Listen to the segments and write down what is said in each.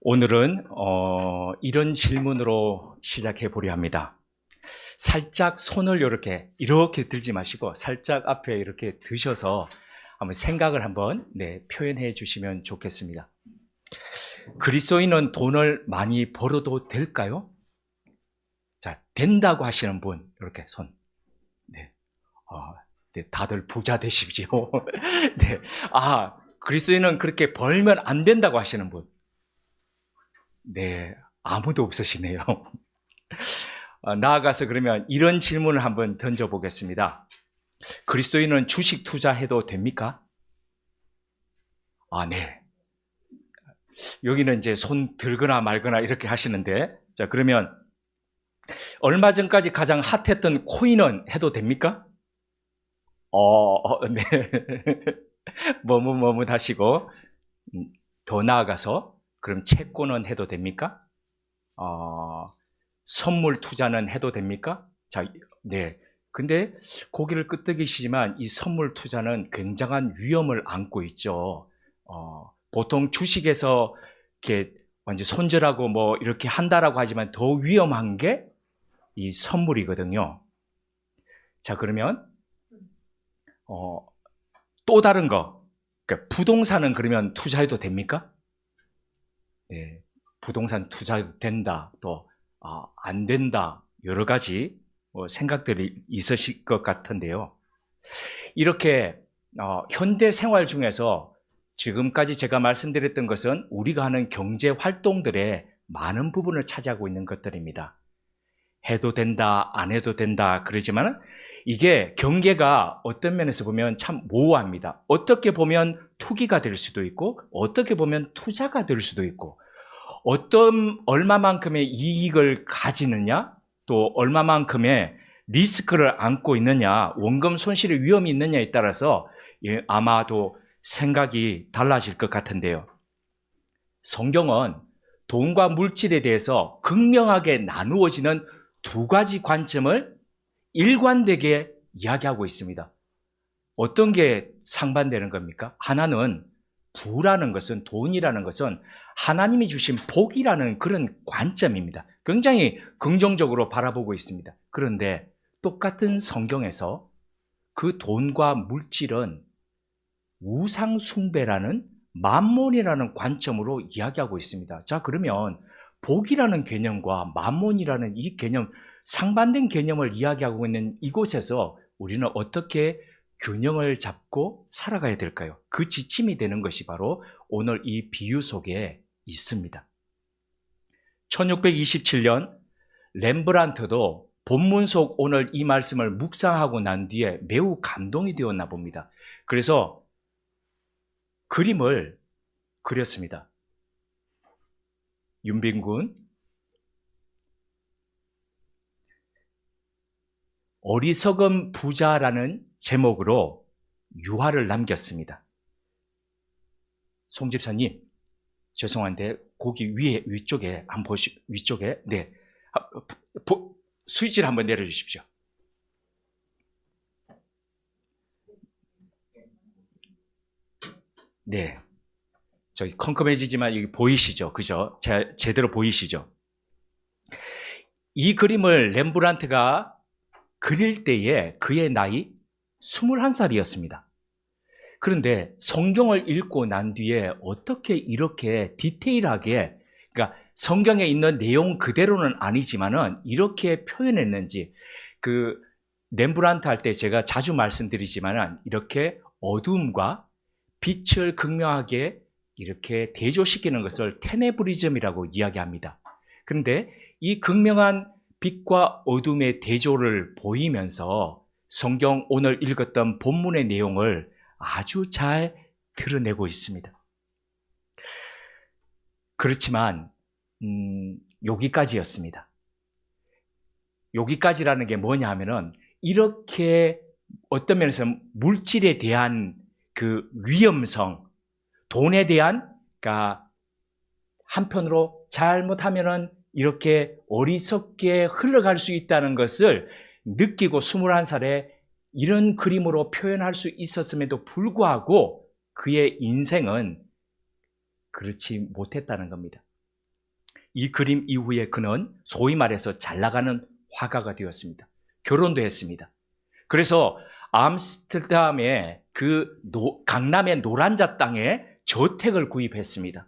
오늘은 이런 질문으로 시작해 보려 합니다. 살짝 손을 이렇게 들지 마시고 살짝 앞에 이렇게 드셔서 한번 생각을 한번 표현해 주시면 좋겠습니다. 그리스도인은 돈을 많이 벌어도 될까요? 자, 된다고 하시는 분 이렇게 손. 다들 부자 되십시오. 그리스도인은 그렇게 벌면 안 된다고 하시는 분. 아무도 없으시네요. 나아가서 그러면 이런 질문을 한번 던져보겠습니다. 그리스도인은 주식 투자해도 됩니까? 네. 여기는 이제 손 들거나 말거나 이렇게 하시는데, 자, 그러면 얼마 전까지 가장 핫했던 코인은 해도 됩니까? 네. 머뭇 하시고, 더 나아가서, 그럼 채권은 해도 됩니까? 선물 투자는 해도 됩니까? 자, 네. 근데 고개를 끄덕이시지만 이 선물 투자는 굉장한 위험을 안고 있죠. 보통 주식에서 이렇게 완전 손절하고 뭐 이렇게 한다라고 하지만 더 위험한 게 이 선물이거든요. 자, 그러면 또 다른 거, 그러니까 부동산은 그러면 투자해도 됩니까? 네, 부동산 투자해도 된다, 또 안 된다, 여러 가지 생각들이 있으실 것 같은데요. 이렇게 현대 생활 중에서 지금까지 제가 말씀드렸던 것은 우리가 하는 경제 활동들의 많은 부분을 차지하고 있는 것들입니다. 해도 된다, 안 해도 된다 그러지만 이게 경계가 어떤 면에서 보면 참 모호합니다. 어떻게 보면 투기가 될 수도 있고 어떻게 보면 투자가 될 수도 있고 얼마만큼의 이익을 가지느냐 또 얼마만큼의 리스크를 안고 있느냐 원금 손실의 위험이 있느냐에 따라서 아마도 생각이 달라질 것 같은데요. 성경은 돈과 물질에 대해서 극명하게 나누어지는 두 가지 관점을 일관되게 이야기하고 있습니다. 어떤 게 상반되는 겁니까? 하나는 부라는 것은, 돈이라는 것은 하나님이 주신 복이라는 그런 관점입니다. 굉장히 긍정적으로 바라보고 있습니다. 그런데 똑같은 성경에서 그 돈과 물질은 우상숭배라는 만몬이라는 관점으로 이야기하고 있습니다. 자, 그러면 복이라는 개념과 만몬이라는 이 개념, 상반된 개념을 이야기하고 있는 이곳에서 우리는 어떻게 균형을 잡고 살아가야 될까요? 그 지침이 되는 것이 바로 오늘 이 비유 속에 있습니다. 1627년 렘브란트도 본문 속 오늘 이 말씀을 묵상하고 난 뒤에 매우 감동이 되었나 봅니다. 그래서 그림을 그렸습니다. 윤빈군, 어리석은 부자라는 제목으로 유화를 남겼습니다. 송 집사님, 죄송한데 거기 위쪽에 한번 위쪽에 스위치를 한번 내려주십시오. 네, 저기 컴컴해지지만 여기 보이시죠? 그죠? 제대로 보이시죠? 이 그림을 렘브란트가 그릴 때에 그의 나이 21살이었습니다. 그런데 성경을 읽고 난 뒤에 어떻게 이렇게 디테일하게, 그러니까 성경에 있는 내용 그대로는 아니지만은 이렇게 표현했는지, 그 렘브란트 할 때 제가 자주 말씀드리지만은 이렇게 어둠과 빛을 극명하게 이렇게 대조시키는 것을 테네브리즘이라고 이야기합니다. 그런데 이 극명한 빛과 어둠의 대조를 보이면서 성경 오늘 읽었던 본문의 내용을 아주 잘 드러내고 있습니다. 그렇지만 여기까지였습니다. 여기까지라는 게 뭐냐 하면은 이렇게 어떤 면에서 물질에 대한 그 위험성, 돈에 대한, 그러니까 한편으로 잘못하면은 이렇게 어리석게 흘러갈 수 있다는 것을 느끼고 21살에 이런 그림으로 표현할 수 있었음에도 불구하고 그의 인생은 그렇지 못했다는 겁니다. 이 그림 이후에 그는 소위 말해서 잘 나가는 화가가 되었습니다. 결혼도 했습니다. 그래서 암스테르담의 강남의 노란자 땅에 저택을 구입했습니다.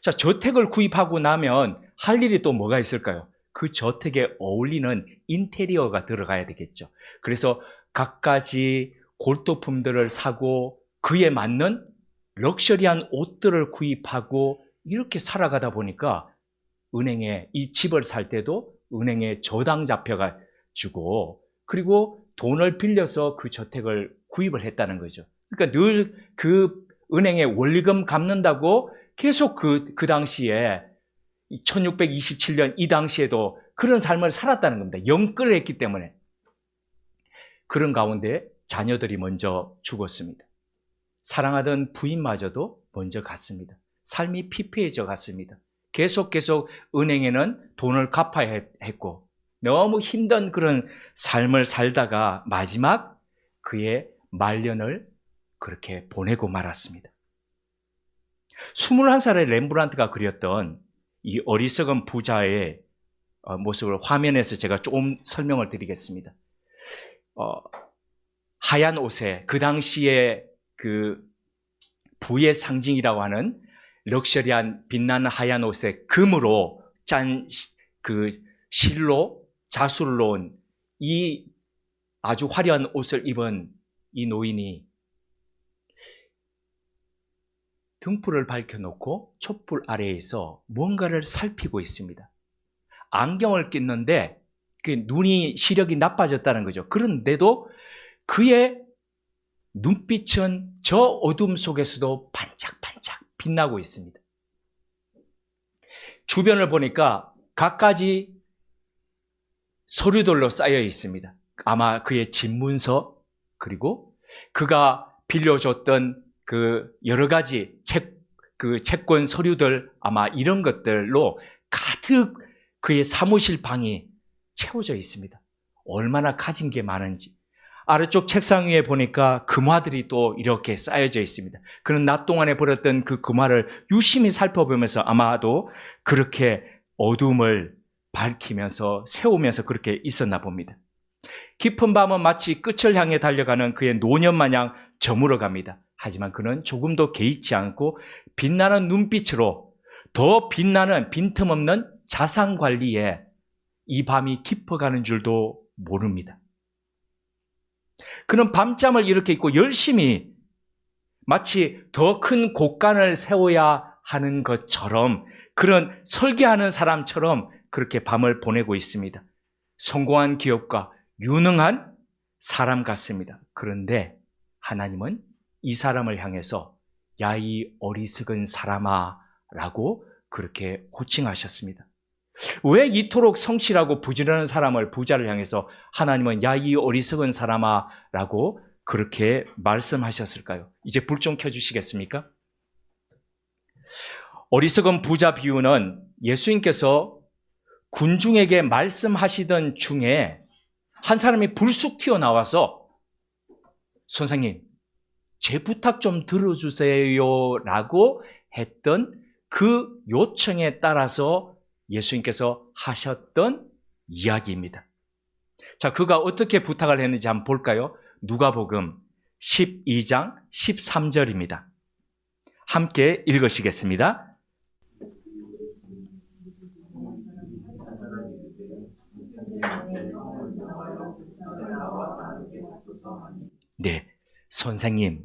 자, 저택을 구입하고 나면 할 일이 또 뭐가 있을까요? 그 저택에 어울리는 인테리어가 들어가야 되겠죠. 그래서 갖가지 골동품들을 사고 그에 맞는 럭셔리한 옷들을 구입하고 이렇게 살아가다 보니까 은행에 이 집을 살 때도 은행에 저당 잡혀가지고 그리고 돈을 빌려서 그 저택을 구입을 했다는 거죠. 그러니까 늘 그 은행에 원리금 갚는다고 계속 그 당시에 1627년 이 당시에도 그런 삶을 살았다는 겁니다. 영끌을 했기 때문에. 그런 가운데 자녀들이 먼저 죽었습니다. 사랑하던 부인마저도 먼저 갔습니다. 삶이 피폐해져 갔습니다. 계속 은행에는 돈을 갚아야 했고 너무 힘든 그런 삶을 살다가 마지막 그의 말년을 그렇게 보내고 말았습니다. 21살의 렘브란트가 그렸던 이 어리석은 부자의 모습을 화면에서 제가 조금 설명을 드리겠습니다. 하얀 옷에 그 당시에 그 부의 상징이라고 하는 럭셔리한 빛나는 하얀 옷에 금으로 짠 그 실로 자수를 놓은 이 아주 화려한 옷을 입은 이 노인이 등불을 밝혀놓고 촛불 아래에서 뭔가를 살피고 있습니다. 안경을 꼈는데 눈이 시력이 나빠졌다는 거죠. 그런데도 그의 눈빛은 저 어둠 속에서도 반짝반짝 빛나고 있습니다. 주변을 보니까 갖가지 서류들로 쌓여 있습니다. 아마 그의 집문서 그리고 그가 빌려줬던 그 여러 가지 채권 서류들 아마 이런 것들로 가득 그의 사무실 방이 채워져 있습니다. 얼마나 가진 게 많은지. 아래쪽 책상 위에 보니까 금화들이 또 이렇게 쌓여져 있습니다. 그는 낮 동안에 버렸던 그 금화를 유심히 살펴보면서 아마도 그렇게 어둠을 밝히면서 세우면서 그렇게 있었나 봅니다. 깊은 밤은 마치 끝을 향해 달려가는 그의 노년 마냥 저물어 갑니다. 하지만 그는 조금도 개의치 않고 빛나는 눈빛으로 더 빛나는 빈틈없는 자산 관리에 이 밤이 깊어가는 줄도 모릅니다. 그는 밤잠을 이렇게 있고 열심히 마치 더 큰 곳간을 세워야 하는 것처럼 그런 설계하는 사람처럼 그렇게 밤을 보내고 있습니다. 성공한 기업가, 유능한 사람 같습니다. 그런데 하나님은 이 사람을 향해서 야, 이 어리석은 사람아 라고 그렇게 호칭하셨습니다. 왜 이토록 성실하고 부지런한 사람을 부자를 향해서 하나님은 야, 이 어리석은 사람아 라고 그렇게 말씀하셨을까요? 이제 불 좀 켜주시겠습니까? 어리석은 부자 비유는 예수님께서 군중에게 말씀하시던 중에 한 사람이 불쑥 튀어나와서 선생님, 제 부탁 좀 들어주세요 라고 했던 그 요청에 따라서 예수님께서 하셨던 이야기입니다. 자, 그가 어떻게 부탁을 했는지 한번 볼까요? 누가복음 12장 13절입니다. 함께 읽으시겠습니다. 네, 선생님,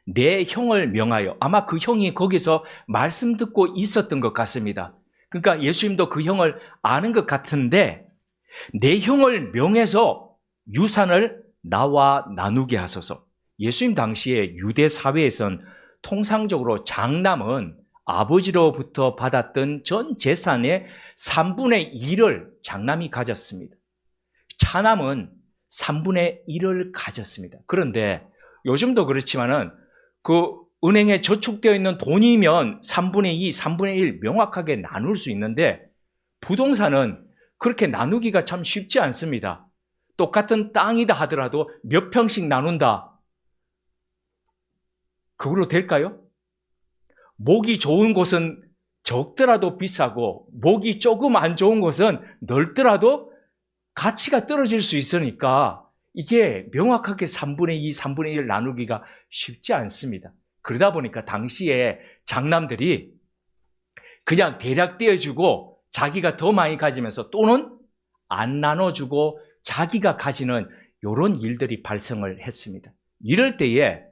내 형을 명하여, 아마 그 형이 거기서 말씀 듣고 있었던 것 같습니다. 그러니까 예수님도 그 형을 아는 것 같은데 내 형을 명해서 유산을 나와 나누게 하소서. 예수님 당시에 유대 사회에선 통상적으로 장남은 아버지로부터 받았던 전 재산의 3분의 1을 장남이 가졌습니다. 차남은 3분의 1을 가졌습니다. 그런데 요즘도 그렇지만은 그 은행에 저축되어 있는 돈이면 3분의 2, 3분의 1 명확하게 나눌 수 있는데 부동산은 그렇게 나누기가 참 쉽지 않습니다. 똑같은 땅이다 하더라도 몇 평씩 나눈다. 그걸로 될까요? 목이 좋은 곳은 적더라도 비싸고 목이 조금 안 좋은 곳은 넓더라도 가치가 떨어질 수 있으니까 이게 명확하게 3분의 2, 3분의 1 나누기가 쉽지 않습니다. 그러다 보니까 당시에 장남들이 그냥 대략 떼어주고 자기가 더 많이 가지면서 또는 안 나눠주고 자기가 가지는 이런 일들이 발생을 했습니다. 이럴 때에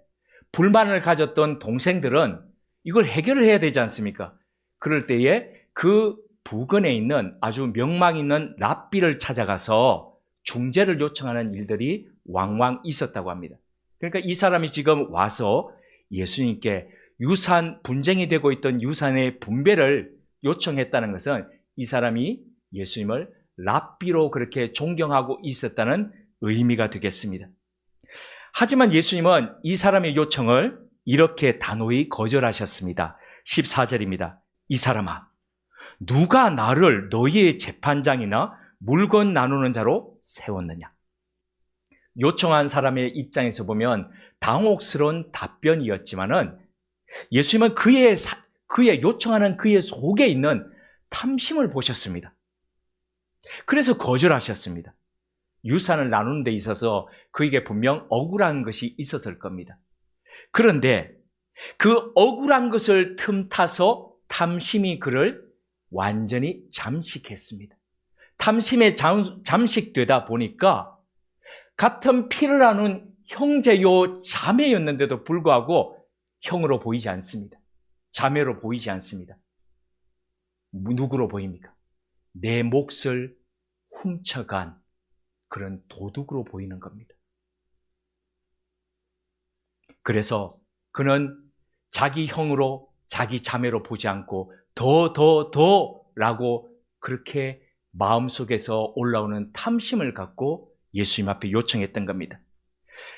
불만을 가졌던 동생들은 이걸 해결을 해야 되지 않습니까? 그럴 때에 그 부근에 있는 아주 명망 있는 랍비를 찾아가서 중재를 요청하는 일들이 왕왕 있었다고 합니다. 그러니까 이 사람이 지금 와서 예수님께 분쟁이 되고 있던 유산의 분배를 요청했다는 것은 이 사람이 예수님을 랍비로 그렇게 존경하고 있었다는 의미가 되겠습니다. 하지만 예수님은 이 사람의 요청을 이렇게 단호히 거절하셨습니다. 14절입니다. 이 사람아, 누가 나를 너희의 재판장이나 물건 나누는 자로 세웠느냐? 요청한 사람의 입장에서 보면 당혹스러운 답변이었지만은 예수님은 그의 요청하는 그의 속에 있는 탐심을 보셨습니다. 그래서 거절하셨습니다. 유산을 나누는 데 있어서 그에게 분명 억울한 것이 있었을 겁니다. 그런데 그 억울한 것을 틈타서 탐심이 그를 완전히 잠식했습니다. 탐심에 잠식되다 보니까 같은 피를 나눈 형제요 자매였는데도 불구하고 형으로 보이지 않습니다. 자매로 보이지 않습니다. 누구로 보입니까? 내 몫을 훔쳐간 그런 도둑으로 보이는 겁니다. 그래서 그는 자기 형으로 자기 자매로 보지 않고 라고 그렇게 마음속에서 올라오는 탐심을 갖고 예수님 앞에 요청했던 겁니다.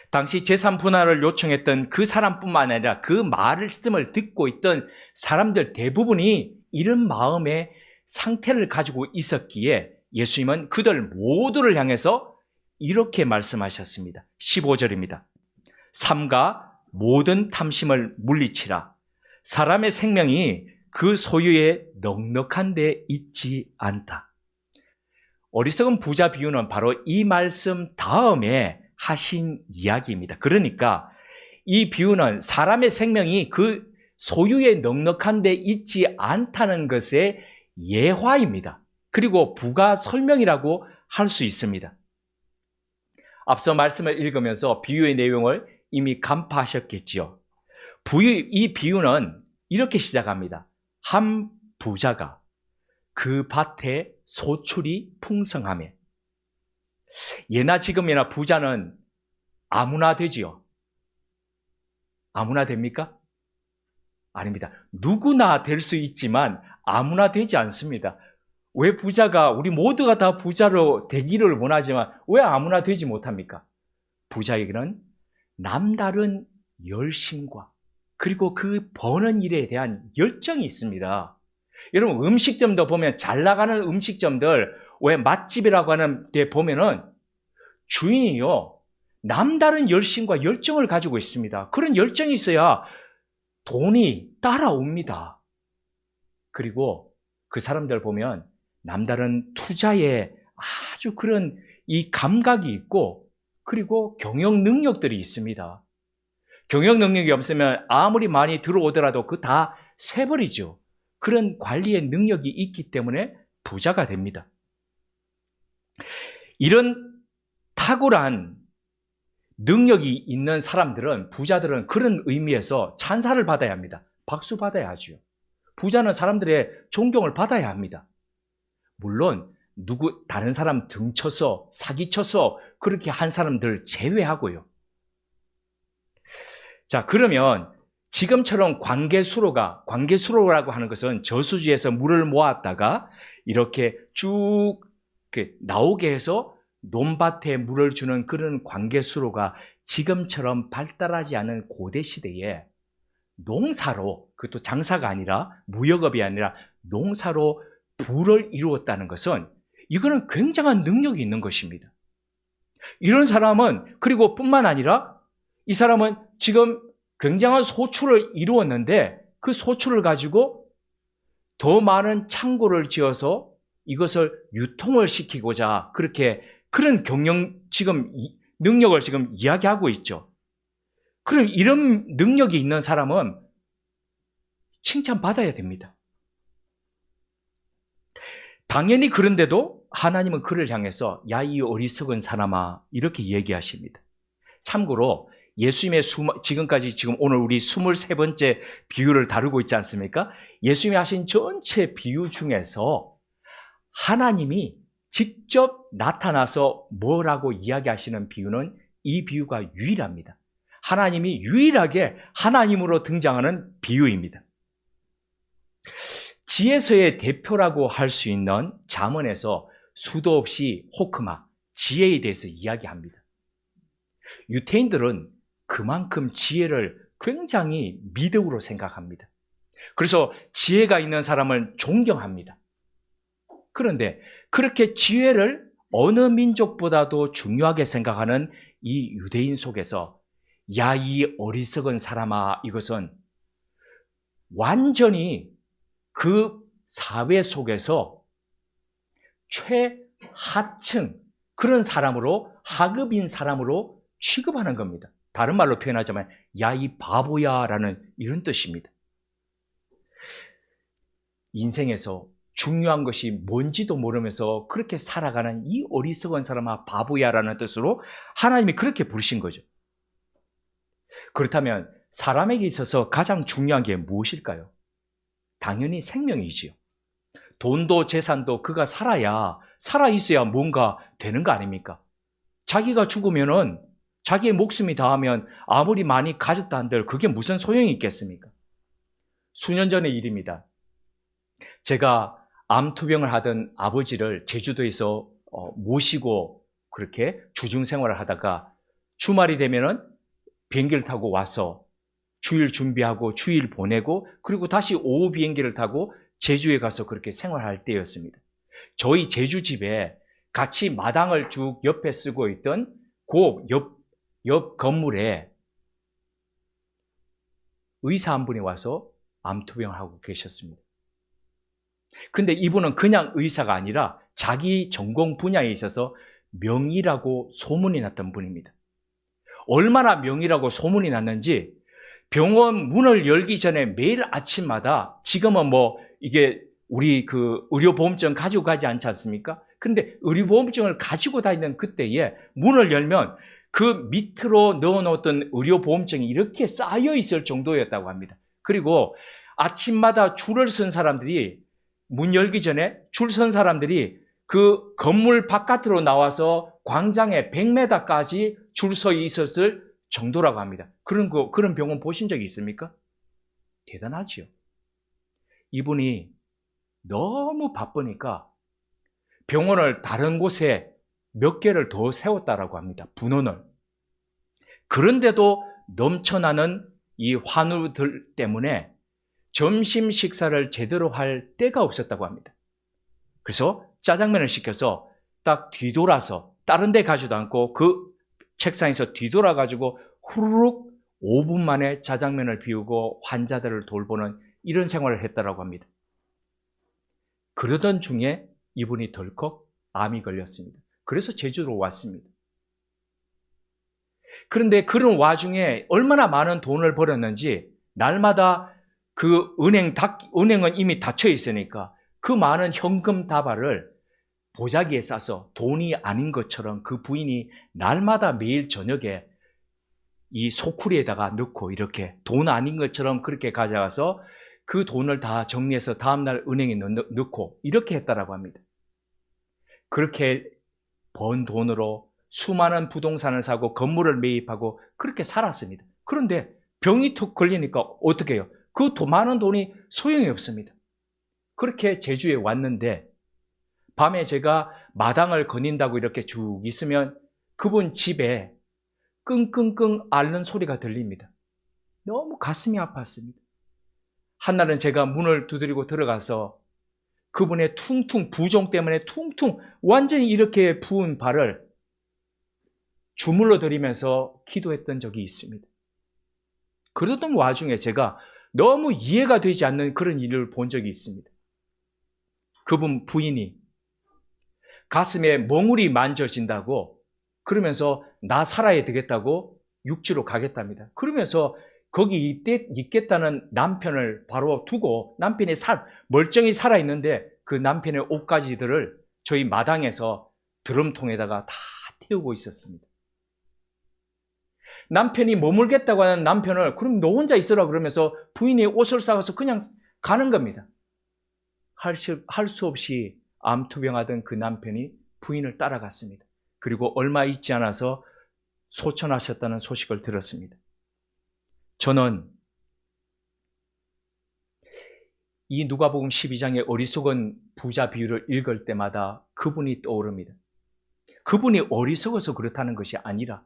당시 재산분할을 요청했던 그 사람뿐만 아니라 그 말씀을 듣고 있던 사람들 대부분이 이런 마음의 상태를 가지고 있었기에 예수님은 그들 모두를 향해서 이렇게 말씀하셨습니다. 15절입니다. 삼가 모든 탐심을 물리치라. 사람의 생명이 그 소유에 넉넉한 데 있지 않다. 어리석은 부자 비유는 바로 이 말씀 다음에 하신 이야기입니다. 그러니까 이 비유는 사람의 생명이 그 소유에 넉넉한 데 있지 않다는 것의 예화입니다. 그리고 부가 설명이라고 할 수 있습니다. 앞서 말씀을 읽으면서 비유의 내용을 이미 간파하셨겠지요. 이 비유는 이렇게 시작합니다. 한 부자가 그 밭에 소출이 풍성하며, 예나 지금이나 부자는 아무나 되지요. 아무나 됩니까? 아닙니다. 누구나 될 수 있지만 아무나 되지 않습니다. 왜 우리 모두가 다 부자로 되기를 원하지만 왜 아무나 되지 못합니까? 부자에게는 남다른 열심과 그리고 그 버는 일에 대한 열정이 있습니다. 여러분, 음식점도 보면 잘 나가는 음식점들, 왜 맛집이라고 하는 데 보면은 주인이요, 남다른 열심과 열정을 가지고 있습니다. 그런 열정이 있어야 돈이 따라옵니다. 그리고 그 사람들 보면 남다른 투자에 아주 그런 이 감각이 있고, 그리고 경영 능력들이 있습니다. 경영 능력이 없으면 아무리 많이 들어오더라도 그거 다 새버리죠. 그런 관리의 능력이 있기 때문에 부자가 됩니다. 이런 탁월한 능력이 있는 사람들은, 부자들은 그런 의미에서 찬사를 받아야 합니다. 박수 받아야 하죠. 부자는 사람들의 존경을 받아야 합니다. 물론 다른 사람 등쳐서 사기쳐서 그렇게 한 사람들 제외하고요. 자, 그러면 지금처럼 관계수로라고 하는 것은 저수지에서 물을 모았다가 이렇게 쭉 나오게 해서 논밭에 물을 주는 그런 관계수로가 지금처럼 발달하지 않은 고대 시대에 농사로, 그것도 장사가 아니라 무역업이 아니라 농사로 부를 이루었다는 것은, 이거는 굉장한 능력이 있는 것입니다. 이런 사람은, 그리고 뿐만 아니라 이 사람은 지금 굉장한 소출을 이루었는데 그 소출을 가지고 더 많은 창고를 지어서 이것을 유통을 시키고자 그런 능력을 지금 이야기하고 있죠. 그럼 이런 능력이 있는 사람은 칭찬받아야 됩니다. 당연히 그런데도 하나님은 그를 향해서 야, 이 어리석은 사람아 이렇게 얘기하십니다. 참고로 예수님의 지금까지 오늘 우리 23번째 비유를 다루고 있지 않습니까? 예수님이 하신 전체 비유 중에서 하나님이 직접 나타나서 뭐라고 이야기하시는 비유는 이 비유가 유일합니다. 하나님이 유일하게 하나님으로 등장하는 비유입니다. 지혜서의 대표라고 할 수 있는 잠언에서 수도 없이 호크마, 지혜에 대해서 이야기합니다. 유태인들은 그만큼 지혜를 굉장히 미덕으로 생각합니다. 그래서 지혜가 있는 사람을 존경합니다. 그런데 그렇게 지혜를 어느 민족보다도 중요하게 생각하는 이 유대인 속에서 야, 이 어리석은 사람아, 이것은 완전히 그 사회 속에서 최하층 그런 사람으로, 하급인 사람으로 취급하는 겁니다. 다른 말로 표현하자면 야, 이 바보야 라는 이런 뜻입니다. 인생에서 중요한 것이 뭔지도 모르면서 그렇게 살아가는 이 어리석은 사람아, 바보야 라는 뜻으로 하나님이 그렇게 부르신 거죠. 그렇다면 사람에게 있어서 가장 중요한 게 무엇일까요? 당연히 생명이지요. 돈도 재산도 그가 살아있어야 뭔가 되는 거 아닙니까? 자기가 죽으면은 자기의 목숨이 다하면 아무리 많이 가졌다 한들 그게 무슨 소용이 있겠습니까? 수년 전의 일입니다. 제가 암투병을 하던 아버지를 제주도에서 모시고 그렇게 주중 생활을 하다가 주말이 되면은 비행기를 타고 와서 주일 준비하고 주일 보내고 그리고 다시 오후 비행기를 타고 제주에 가서 그렇게 생활할 때였습니다. 저희 제주집에 같이 마당을 쭉 옆에 쓰고 있던 그 옆 건물에 의사 한 분이 와서 암투병을 하고 계셨습니다. 근데 이분은 그냥 의사가 아니라 자기 전공 분야에 있어서 명의라고 소문이 났던 분입니다. 얼마나 명의라고 소문이 났는지 병원 문을 열기 전에 매일 아침마다 지금은 이게 우리 그 의료보험증 가지고 가지 않지 않습니까? 근데 의료보험증을 가지고 다니는 그때에 문을 열면 그 밑으로 넣어놓았던 의료보험증이 이렇게 쌓여 있을 정도였다고 합니다. 그리고 아침마다 줄을 선 사람들이 문 열기 전에 줄 선 사람들이 그 건물 바깥으로 나와서 광장에 100m까지 줄 서 있었을 정도라고 합니다. 그런 병원 보신 적이 있습니까? 대단하지요. 이분이 너무 바쁘니까 병원을 다른 곳에 몇 개를 더 세웠다라고 합니다. 분원을. 그런데도 넘쳐나는 이 환우들 때문에 점심 식사를 제대로 할 데가 없었다고 합니다. 그래서 짜장면을 시켜서 딱 뒤돌아서 다른 데 가지도 않고 그 책상에서 뒤돌아가지고 후루룩 5분 만에 짜장면을 비우고 환자들을 돌보는 이런 생활을 했다라고 합니다. 그러던 중에 이분이 덜컥 암이 걸렸습니다. 그래서 제주로 왔습니다. 그런데 그런 와중에 얼마나 많은 돈을 벌었는지 날마다 그 은행은 이미 닫혀 있으니까 그 많은 현금 다발을 보자기에 싸서 돈이 아닌 것처럼 그 부인이 날마다 매일 저녁에 이 소쿠리에다가 넣고 이렇게 돈 아닌 것처럼 그렇게 가져가서 그 돈을 다 정리해서 다음날 은행에 넣고 이렇게 했다라고 합니다. 그렇게 번 돈으로 수많은 부동산을 사고 건물을 매입하고 그렇게 살았습니다. 그런데 병이 툭 걸리니까 어떻게 해요? 그 많은 돈이 소용이 없습니다. 그렇게 제주에 왔는데 밤에 제가 마당을 거닌다고 이렇게 쭉 있으면 그분 집에 끙끙끙 앓는 소리가 들립니다. 너무 가슴이 아팠습니다. 한날은 제가 문을 두드리고 들어가서 그분의 부종 때문에 퉁퉁 완전히 이렇게 부은 발을 주물러 드리면서 기도했던 적이 있습니다. 그러던 와중에 제가 너무 이해가 되지 않는 그런 일을 본 적이 있습니다. 그분 부인이 가슴에 멍울이 만져진다고 그러면서 나 살아야 되겠다고 육지로 가겠답니다. 그러면서 거기 있겠다는 남편을 바로 두고 남편이 멀쩡히 살아있는데 그 남편의 옷가지들을 저희 마당에서 드럼통에다가 다 태우고 있었습니다. 남편이 머물겠다고 하는 남편을 그럼 너 혼자 있으라 그러면서 부인이 옷을 싸가서 그냥 가는 겁니다. 할 수 없이 암투병하던 그 남편이 부인을 따라갔습니다. 그리고 얼마 있지 않아서 소천하셨다는 소식을 들었습니다. 저는 이 누가복음 12장의 어리석은 부자 비유를 읽을 때마다 그분이 떠오릅니다. 그분이 어리석어서 그렇다는 것이 아니라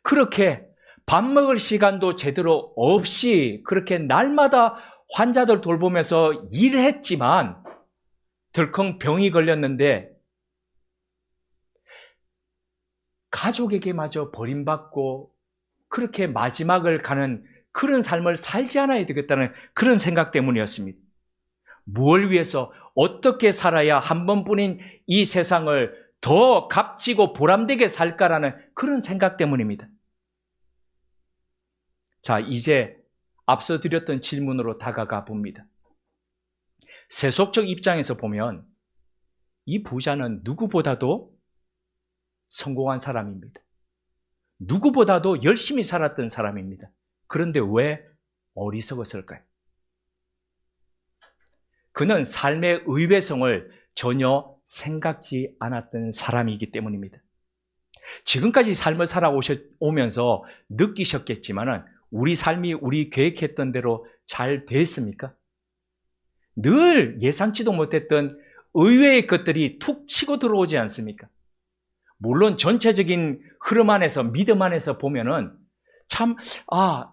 그렇게 밥 먹을 시간도 제대로 없이 그렇게 날마다 환자들 돌보면서 일했지만 덜컹 병이 걸렸는데 가족에게마저 버림받고 그렇게 마지막을 가는 그런 삶을 살지 않아야 되겠다는 그런 생각 때문이었습니다. 무엇을 위해서 어떻게 살아야 한 번뿐인 이 세상을 더 값지고 보람되게 살까라는 그런 생각 때문입니다. 자, 이제 앞서 드렸던 질문으로 다가가 봅니다. 세속적 입장에서 보면 이 부자는 누구보다도 성공한 사람입니다. 누구보다도 열심히 살았던 사람입니다. 그런데 왜 어리석었을까요? 그는 삶의 의외성을 전혀 생각지 않았던 사람이기 때문입니다. 지금까지 삶을 살아오면서 느끼셨겠지만 우리 삶이 우리 계획했던 대로 잘 됐습니까? 늘 예상치도 못했던 의외의 것들이 툭 치고 들어오지 않습니까? 물론 전체적인 흐름 안에서 믿음 안에서 보면은 참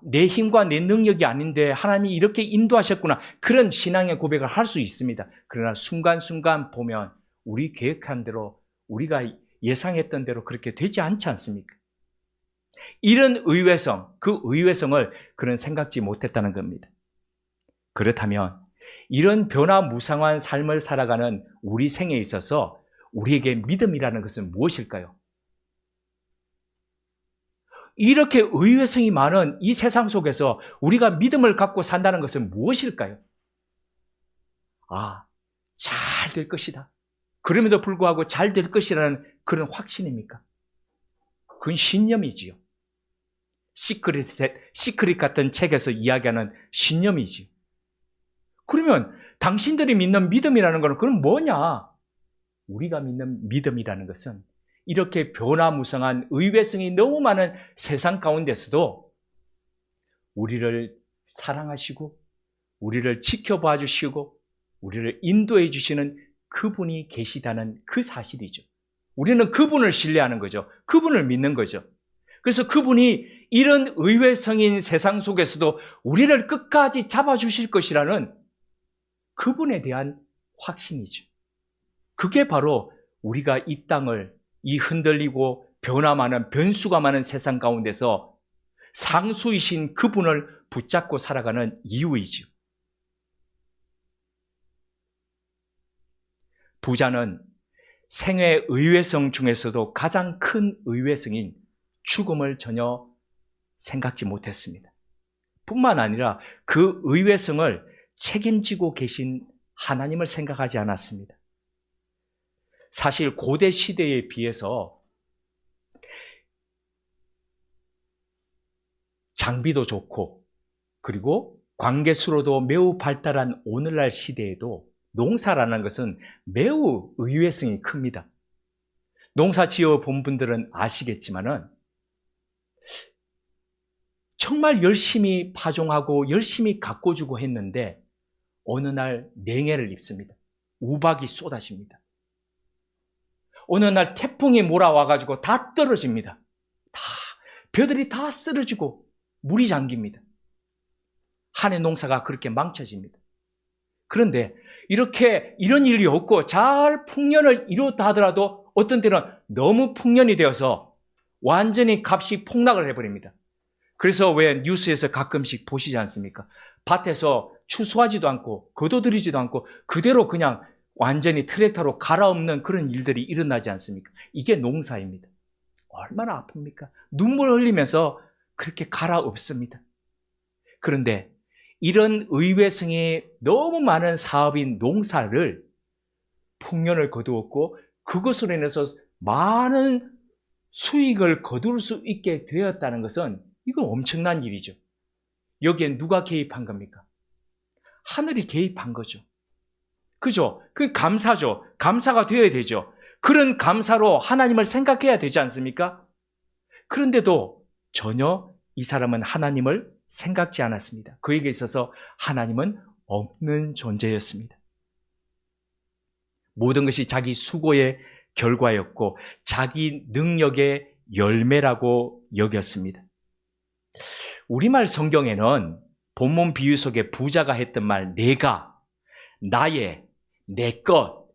내 힘과 내 능력이 아닌데 하나님이 이렇게 인도하셨구나 그런 신앙의 고백을 할 수 있습니다. 그러나 순간순간 보면 우리 계획한 대로 우리가 예상했던 대로 그렇게 되지 않지 않습니까? 이런 의외성, 그 의외성을 그는 생각지 못했다는 겁니다. 그렇다면 이런 변화무쌍한 삶을 살아가는 우리 생에 있어서 우리에게 믿음이라는 것은 무엇일까요? 이렇게 의외성이 많은 이 세상 속에서 우리가 믿음을 갖고 산다는 것은 무엇일까요? 잘 될 것이다. 그럼에도 불구하고 잘 될 것이라는 그런 확신입니까? 그건 신념이지요. 시크릿 같은 책에서 이야기하는 신념이지요. 그러면 당신들이 믿는 믿음이라는 것은 그건 뭐냐? 우리가 믿는 믿음이라는 것은 이렇게 변화무쌍한 의외성이 너무 많은 세상 가운데서도 우리를 사랑하시고 우리를 지켜봐 주시고 우리를 인도해 주시는 그분이 계시다는 그 사실이죠. 우리는 그분을 신뢰하는 거죠. 그분을 믿는 거죠. 그래서 그분이 이런 의외성인 세상 속에서도 우리를 끝까지 잡아주실 것이라는 그분에 대한 확신이죠. 그게 바로 우리가 이 땅을 이 흔들리고 변수가 많은 세상 가운데서 상수이신 그분을 붙잡고 살아가는 이유이죠. 부자는 생애의 의외성 중에서도 가장 큰 의외성인 죽음을 전혀 생각지 못했습니다. 뿐만 아니라 그 의외성을 책임지고 계신 하나님을 생각하지 않았습니다. 사실 고대 시대에 비해서 장비도 좋고 그리고 관계수로도 매우 발달한 오늘날 시대에도 농사라는 것은 매우 의외성이 큽니다. 농사 지어 본 분들은 아시겠지만은 정말 열심히 파종하고 열심히 가꿔주고 했는데 어느 날 냉해를 입습니다. 우박이 쏟아집니다. 어느 날 태풍이 몰아와가지고 다 떨어집니다. 벼들이 다 쓰러지고 물이 잠깁니다. 한 해 농사가 그렇게 망쳐집니다. 그런데 이런 일이 없고 잘 풍년을 이루었다 하더라도 어떤 때는 너무 풍년이 되어서 완전히 값이 폭락을 해버립니다. 그래서 왜 뉴스에서 가끔씩 보시지 않습니까? 밭에서 추수하지도 않고 거둬들이지도 않고 그대로 그냥 완전히 트랙터로 갈아엎는 그런 일들이 일어나지 않습니까? 이게 농사입니다. 얼마나 아픕니까? 눈물 흘리면서 그렇게 갈아엎습니다. 그런데 이런 의외성이 너무 많은 사업인 농사를 풍년을 거두었고 그것으로 인해서 많은 수익을 거둘 수 있게 되었다는 것은 이건 엄청난 일이죠. 여기에 누가 개입한 겁니까? 하늘이 개입한 거죠. 그죠? 그 감사죠. 감사가 되어야 되죠. 그런 감사로 하나님을 생각해야 되지 않습니까? 그런데도 전혀 이 사람은 하나님을 생각지 않았습니다. 그에게 있어서 하나님은 없는 존재였습니다. 모든 것이 자기 수고의 결과였고 자기 능력의 열매라고 여겼습니다. 우리말 성경에는 본문 비유 속에 부자가 했던 말 내가, 나의, 내 것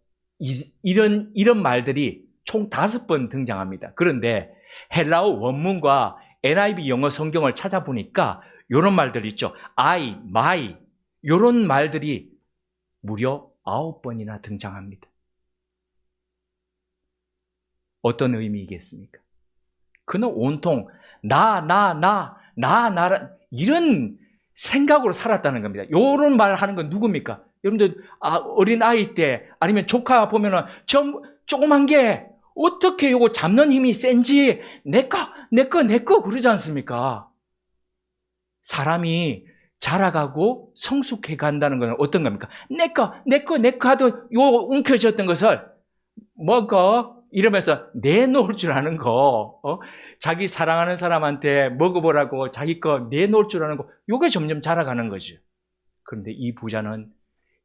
이런 말들이 총 5번 등장합니다. 그런데 헬라어 원문과 NIV 영어 성경을 찾아보니까 이런 말들 있죠. I, my 이런 말들이 무려 9번이나 등장합니다. 어떤 의미이겠습니까? 그는 온통 나 이런 생각으로 살았다는 겁니다. 이런 말 하는 건 누굽니까? 여러분들 어린 아이 때 아니면 조카 보면은 조그만 게 어떻게 요거 잡는 힘이 센지 내 거 그러지 않습니까? 사람이 자라가고 성숙해 간다는 건 어떤 겁니까? 내 거 하도 요 움켜쥐었던 것을 먹어 이러면서 내놓을 줄 아는 거, 자기 사랑하는 사람한테 먹어보라고 자기 거 내놓을 줄 아는 거, 요게 점점 자라가는 거죠. 그런데 이 부자는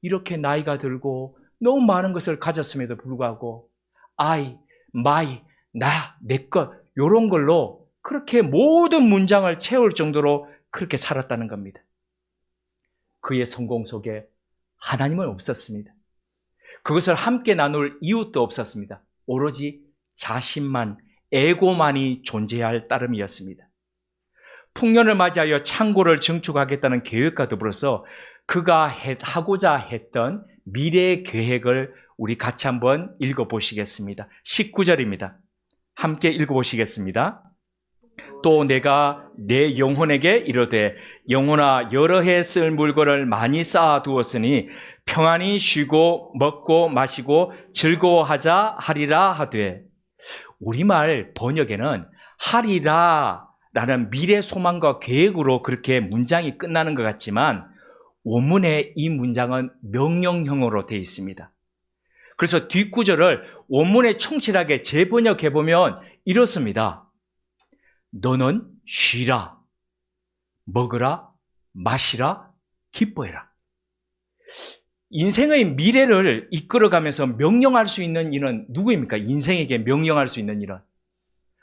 이렇게 나이가 들고 너무 많은 것을 가졌음에도 불구하고 I, my, 나, 내 것 요런 걸로 그렇게 모든 문장을 채울 정도로 그렇게 살았다는 겁니다. 그의 성공 속에 하나님은 없었습니다. 그것을 함께 나눌 이웃도 없었습니다. 오로지 자신만, 에고만이 존재할 따름이었습니다. 풍년을 맞이하여 창고를 증축하겠다는 계획과 더불어서 그가 하고자 했던 미래 계획을 우리 같이 한번 읽어보시겠습니다. 19절입니다. 함께 읽어보시겠습니다. 또 내가 내 영혼에게 이르되 영혼아 여러 해 쓸 물건을 많이 쌓아두었으니 평안히 쉬고 먹고 마시고 즐거워하자 하리라 하되, 우리말 번역에는 하리라 라는 미래 소망과 계획으로 그렇게 문장이 끝나는 것 같지만 원문에 이 문장은 명령형으로 되어 있습니다. 그래서 뒷구절을 원문에 충실하게 재번역해보면 이렇습니다. 너는 쉬라, 먹으라, 마시라, 기뻐해라. 인생의 미래를 이끌어가면서 명령할 수 있는 이는 누구입니까? 인생에게 명령할 수 있는 일은.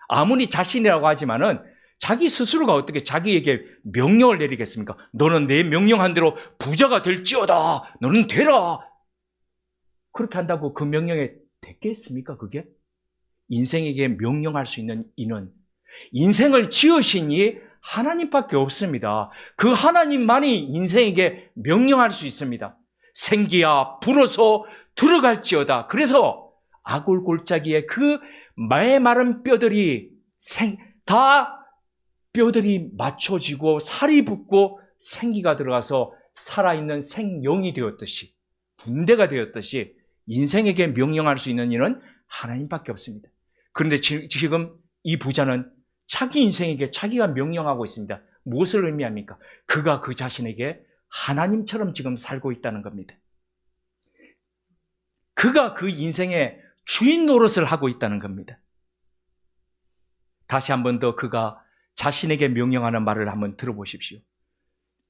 아무리 자신이라고 하지만은 자기 스스로가 어떻게 자기에게 명령을 내리겠습니까? 너는 내 명령한 대로 부자가 될지어다. 너는 되라. 그렇게 한다고 그 명령에 됐겠습니까? 그게? 인생에게 명령할 수 있는 이는 인생을 지으신 이 하나님밖에 없습니다. 그 하나님만이 인생에게 명령할 수 있습니다. 생기야 불어서 들어갈지어다. 그래서 아골골짜기에 그 메마른 뼈들이 다 뼈들이 맞춰지고 살이 붙고 생기가 들어가서 살아있는 생명이 되었듯이, 군대가 되었듯이 인생에게 명령할 수 있는 일은 하나님밖에 없습니다. 그런데 지금 이 부자는 자기 인생에게 자기가 명령하고 있습니다. 무엇을 의미합니까? 그가 그 자신에게 하나님처럼 지금 살고 있다는 겁니다. 그가 그 인생의 주인 노릇을 하고 있다는 겁니다. 다시 한 번 더 그가 자신에게 명령하는 말을 한번 들어보십시오.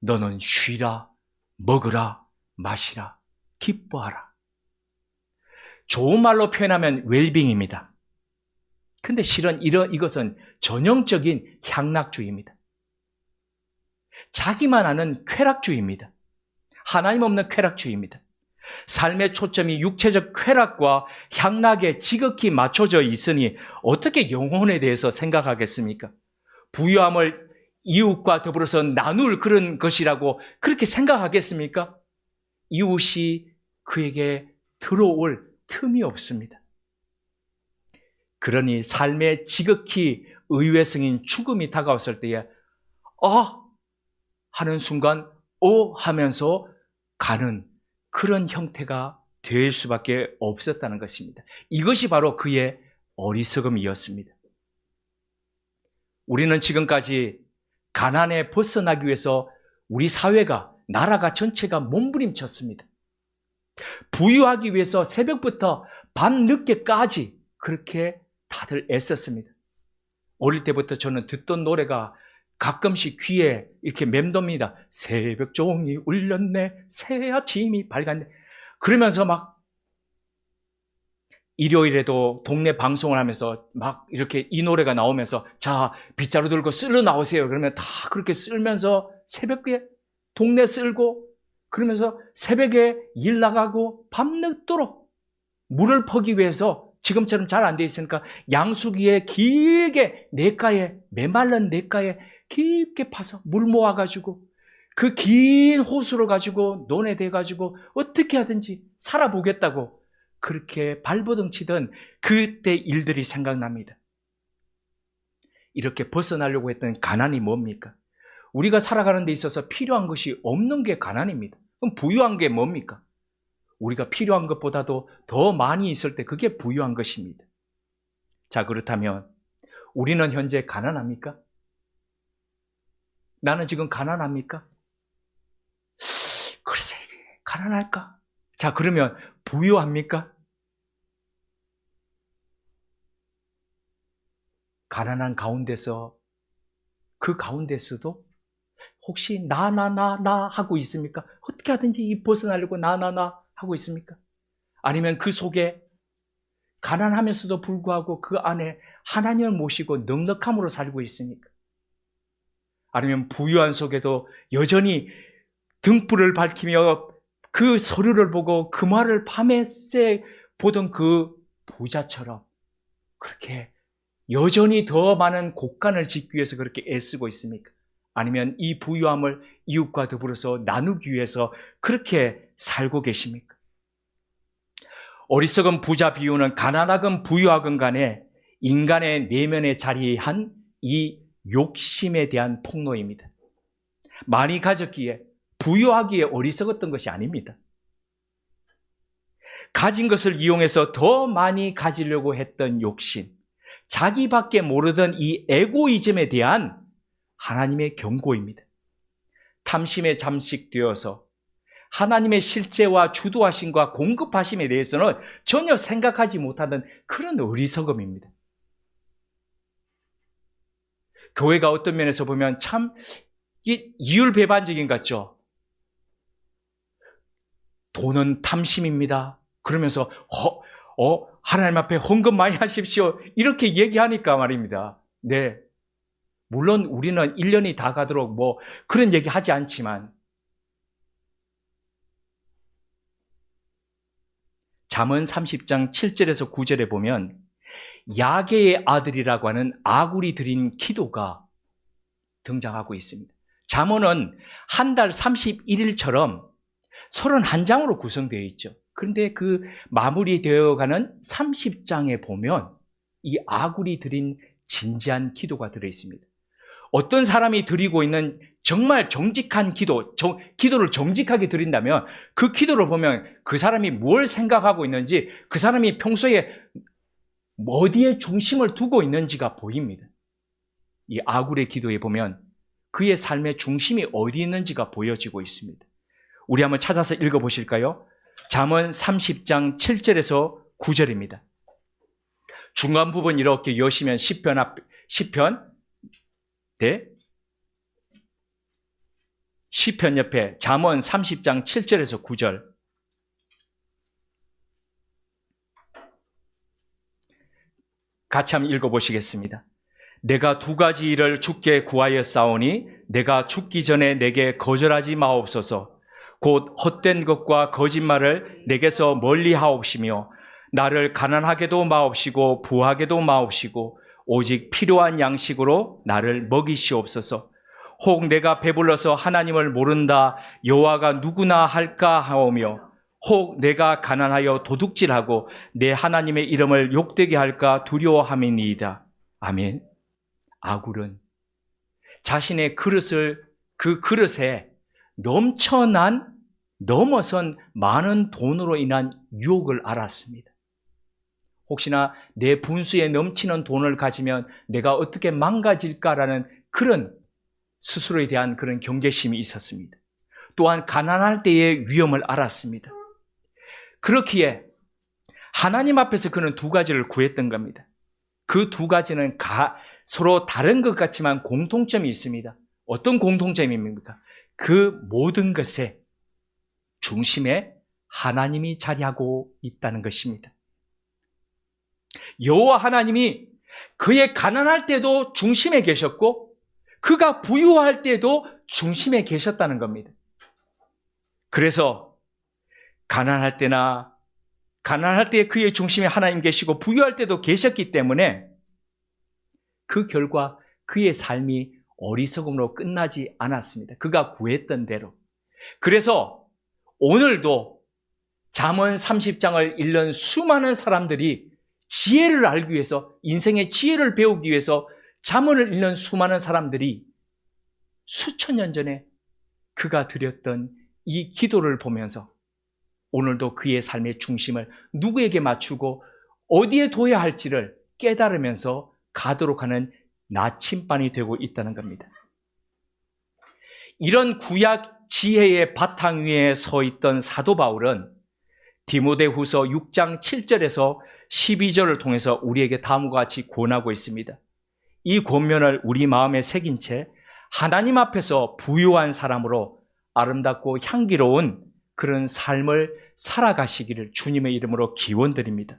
너는 쉬라, 먹으라, 마시라, 기뻐하라. 좋은 말로 표현하면 웰빙입니다. 근데 실은 이것은 전형적인 향락주의입니다. 자기만 아는 쾌락주의입니다. 하나님 없는 쾌락주의입니다. 삶의 초점이 육체적 쾌락과 향락에 지극히 맞춰져 있으니 어떻게 영혼에 대해서 생각하겠습니까? 부유함을 이웃과 더불어서 나눌 그런 것이라고 그렇게 생각하겠습니까? 이웃이 그에게 들어올 틈이 없습니다. 그러니 삶의 지극히 의외성인 죽음이 다가왔을 때에 하는 순간 하면서 가는 그런 형태가 될 수밖에 없었다는 것입니다. 이것이 바로 그의 어리석음이었습니다. 우리는 지금까지 가난에 벗어나기 위해서 우리 사회가, 나라가 전체가 몸부림쳤습니다. 부유하기 위해서 새벽부터 밤늦게까지 그렇게 다들 애썼습니다. 어릴 때부터 저는 듣던 노래가 가끔씩 귀에 이렇게 맴돕니다. 새벽 종이 울렸네, 새 아침이 밝았네. 그러면서 막 일요일에도 동네 방송을 하면서 막 이렇게 이 노래가 나오면서 자, 빗자루 들고 쓸러 나오세요. 그러면 다 그렇게 쓸면서 새벽에 동네 쓸고 그러면서 새벽에 일 나가고 밤늦도록 물을 퍼기 위해서 지금처럼 잘 안 돼 있으니까 양수기에 길게 메말른 냇가에 깊게 파서 물 모아가지고 그 긴 호수를 가지고 논에 대가지고 어떻게 하든지 살아보겠다고 그렇게 발버둥 치던 그때 일들이 생각납니다. 이렇게 벗어나려고 했던 가난이 뭡니까? 우리가 살아가는 데 있어서 필요한 것이 없는 게 가난입니다. 그럼 부유한 게 뭡니까? 우리가 필요한 것보다도 더 많이 있을 때 그게 부유한 것입니다. 자, 그렇다면 우리는 현재 가난합니까? 나는 지금 가난합니까? 글쎄, 가난할까? 자, 그러면 부유합니까? 가난한 가운데서, 그 가운데서도 혹시 나 하고 있습니까? 어떻게 하든지 벗어나려고 나 하고 있습니까? 아니면 그 속에 가난하면서도 불구하고 그 안에 하나님을 모시고 넉넉함으로 살고 있습니까? 아니면 부유한 속에도 여전히 등불을 밝히며 그 서류를 보고 그 말을 밤에 새 보던 그 부자처럼 그렇게 여전히 더 많은 곡간을 짓기 위해서 그렇게 애쓰고 있습니까? 아니면 이 부유함을 이웃과 더불어서 나누기 위해서 그렇게 살고 계십니까? 어리석은 부자 비유는 가난하건 부유하건 간에 인간의 내면에 자리한 이 욕심에 대한 폭로입니다. 많이 가졌기에 부유하기에 어리석었던 것이 아닙니다. 가진 것을 이용해서 더 많이 가지려고 했던 욕심, 자기밖에 모르던 이 에고이즘에 대한 하나님의 경고입니다. 탐심에 잠식되어서 하나님의 실제와 주도하심과 공급하심에 대해서는 전혀 생각하지 못하던 그런 어리석음입니다. 교회가 어떤 면에서 보면 참 이율배반적인 것 같죠? 돈은 탐심입니다. 그러면서 하나님 앞에 헌금 많이 하십시오. 이렇게 얘기하니까 말입니다. 네. 물론 우리는 1년이 다 가도록 그런 얘기 하지 않지만 잠언 30장 7절에서 9절에 보면 야게의 아들이라고 하는 아굴이 드린 기도가 등장하고 있습니다. 잠언은 한 달 31일처럼 31장으로 구성되어 있죠. 그런데 그 마무리되어가는 30장에 보면 이 아굴이 드린 진지한 기도가 들어있습니다. 어떤 사람이 드리고 있는 정말 정직한 기도를 정직하게 드린다면 그 기도를 보면 그 사람이 뭘 생각하고 있는지, 그 사람이 평소에 어디에 중심을 두고 있는지가 보입니다. 이 아굴의 기도에 보면 그의 삶의 중심이 어디 있는지가 보여지고 있습니다. 우리 한번 찾아서 읽어보실까요? 잠언 30장 7절에서 9절입니다. 중간 부분 이렇게 여시면 시편 옆에 잠언 30장 7절에서 9절. 같이 한번 읽어보시겠습니다. 내가 두 가지 일을 주께 구하였사오니 내가 죽기 전에 내게 거절하지 마옵소서. 곧 헛된 것과 거짓말을 내게서 멀리 하옵시며 나를 가난하게도 마옵시고 부하게도 마옵시고 오직 필요한 양식으로 나를 먹이시옵소서. 혹 내가 배불러서 하나님을 모른다 여호와가 누구나 할까 하오며 혹 내가 가난하여 도둑질하고 내 하나님의 이름을 욕되게 할까 두려워함이니이다. 아멘. 아굴은 자신의 그 그릇에 넘어선 많은 돈으로 인한 유혹을 알았습니다. 혹시나 내 분수에 넘치는 돈을 가지면 내가 어떻게 망가질까라는 그런 스스로에 대한 그런 경계심이 있었습니다. 또한 가난할 때의 위험을 알았습니다. 그렇기에 하나님 앞에서 그는 두 가지를 구했던 겁니다. 그 두 가지는 서로 다른 것 같지만 공통점이 있습니다. 어떤 공통점입니까? 그 모든 것의 중심에 하나님이 자리하고 있다는 것입니다. 여호와 하나님이 그의 가난할 때도 중심에 계셨고 그가 부유할 때도 중심에 계셨다는 겁니다. 그래서 가난할 때 그의 중심에 하나님 계시고 부유할 때도 계셨기 때문에 그 결과 그의 삶이 어리석음으로 끝나지 않았습니다. 그가 구했던 대로. 그래서 오늘도 잠언 30장을 읽는 수많은 사람들이 지혜를 알기 위해서, 인생의 지혜를 배우기 위해서 잠언을 읽는 수많은 사람들이 수천 년 전에 그가 드렸던 이 기도를 보면서 오늘도 그의 삶의 중심을 누구에게 맞추고 어디에 둬야 할지를 깨달으면서 가도록 하는 나침반이 되고 있다는 겁니다. 이런 구약 지혜의 바탕 위에 서 있던 사도 바울은 디모데후서 6장 7절에서 12절을 통해서 우리에게 다음과 같이 권하고 있습니다. 이 권면을 우리 마음에 새긴 채 하나님 앞에서 부유한 사람으로 아름답고 향기로운 그런 삶을 살아가시기를 주님의 이름으로 기원드립니다.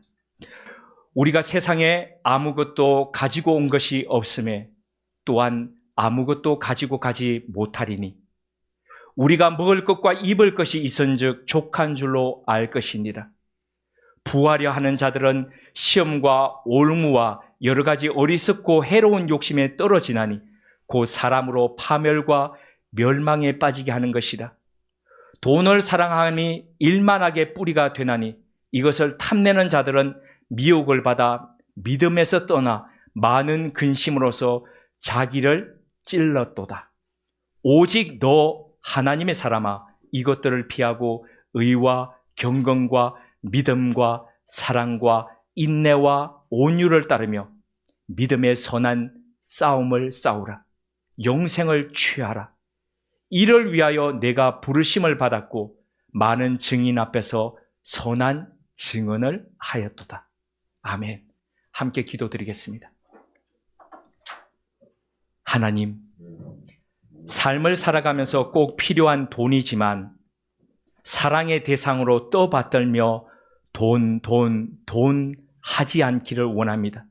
우리가 세상에 아무것도 가지고 온 것이 없음에 또한 아무것도 가지고 가지 못하리니 우리가 먹을 것과 입을 것이 있은즉 족한 줄로 알 것이니라. 부하려 하는 자들은 시험과 올무와 여러 가지 어리석고 해로운 욕심에 떨어지나니 곧 사람으로 파멸과 멸망에 빠지게 하는 것이라. 돈을 사랑함이 일만하게 뿌리가 되나니 이것을 탐내는 자들은 미혹을 받아 믿음에서 떠나 많은 근심으로서 자기를 찔렀도다. 오직 너 하나님의 사람아 이것들을 피하고 의와 경건과 믿음과 사랑과 인내와 온유를 따르며 믿음의 선한 싸움을 싸우라. 영생을 취하라. 이를 위하여 내가 부르심을 받았고 많은 증인 앞에서 선한 증언을 하였도다. 아멘. 함께 기도드리겠습니다. 하나님, 삶을 살아가면서 꼭 필요한 돈이지만 사랑의 대상으로 떠받들며 돈 하지 않기를 원합니다.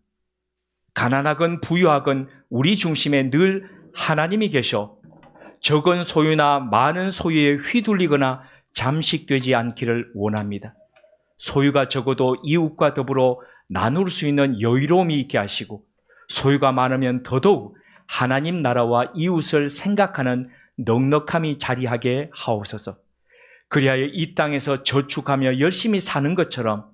가난하건 부유하건 우리 중심에 늘 하나님이 계셔 적은 소유나 많은 소유에 휘둘리거나 잠식되지 않기를 원합니다. 소유가 적어도 이웃과 더불어 나눌 수 있는 여유로움이 있게 하시고 소유가 많으면 더더욱 하나님 나라와 이웃을 생각하는 넉넉함이 자리하게 하옵소서. 그리하여 이 땅에서 저축하며 열심히 사는 것처럼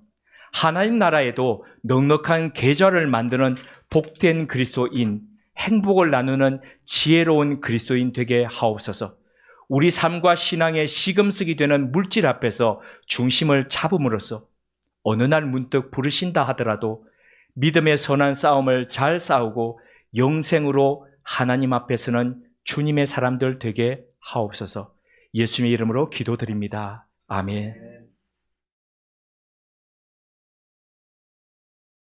하나님 나라에도 넉넉한 계좌를 만드는 복된 그리스도인, 행복을 나누는 지혜로운 그리스도인 되게 하옵소서. 우리 삶과 신앙의 시금석이 되는 물질 앞에서 중심을 잡음으로써 어느 날 문득 부르신다 하더라도 믿음의 선한 싸움을 잘 싸우고 영생으로 하나님 앞에서는 주님의 사람들 되게 하옵소서. 예수님의 이름으로 기도드립니다. 아멘.